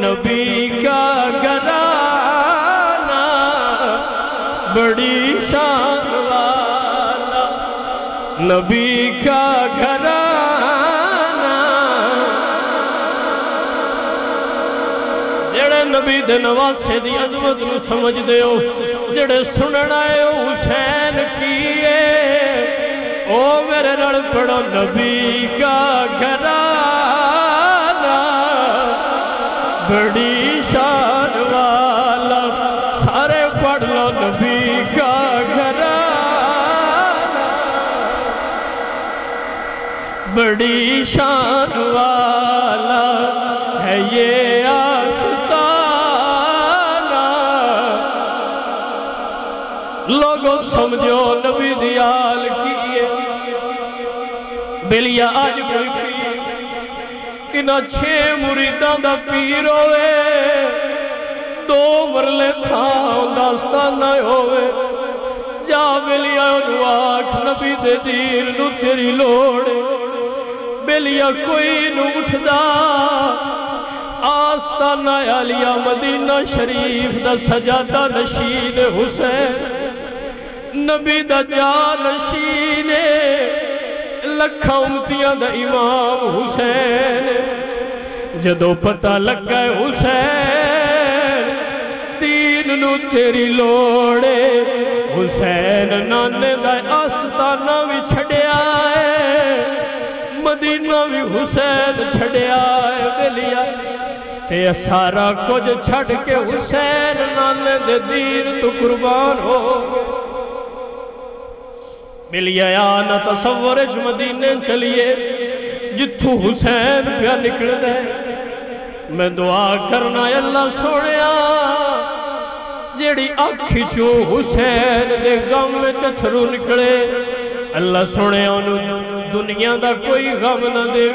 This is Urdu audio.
نبی کا گھرانہ بڑی شان والا، نبی کا گھرانہ جڑے نبی دے نواسے دی عظمت نو سمجھ دے ہو، جڑے سنن آئے ہو حسین کیے، او میرے نال پڑھو نبی کا گھرانہ بڑی شان والا، سارے پڑھ لو نبی کا گھرانہ بڑی شان والا ہے یہ آستانہ۔ لوگوں سمجھو نبی دیال کیے بلیا آج کوئی پیر کنہ 6 مریدان دا پیر ہوئے، 2 مرلے تھا داستانہ ہوئے، جا بلیا انہوں آنکھ نبی دے دین نو تیری لوڑے، بلیا کوئی نو اٹھدا آستانہ علیہ مدینہ شریف دا سجادہ نشین حسین، نبی دا جانشین لکھا امتیاں دا امام حسین، جدو پتہ لگ گئے حسین دین نو تیری لوڑے، حسین نانے دا آستانہ بھی چھڑے آئے، مدینہ بھی حسین چھڑے آئے، بلیا تے سارا کچھ چھڑ کے حسین نانے دے دین تو قربان ہو بلیا یا نہ تصورش مدینے چلیے جتھو حسین پیا نکل دے، میں دعا کرنا اللہ سوڑیا جیڑی آکھی چو حسین دے غم میں چتھرو نکلے، اللہ سوڑیا انہوں دنیا دا کوئی غم نہ دے،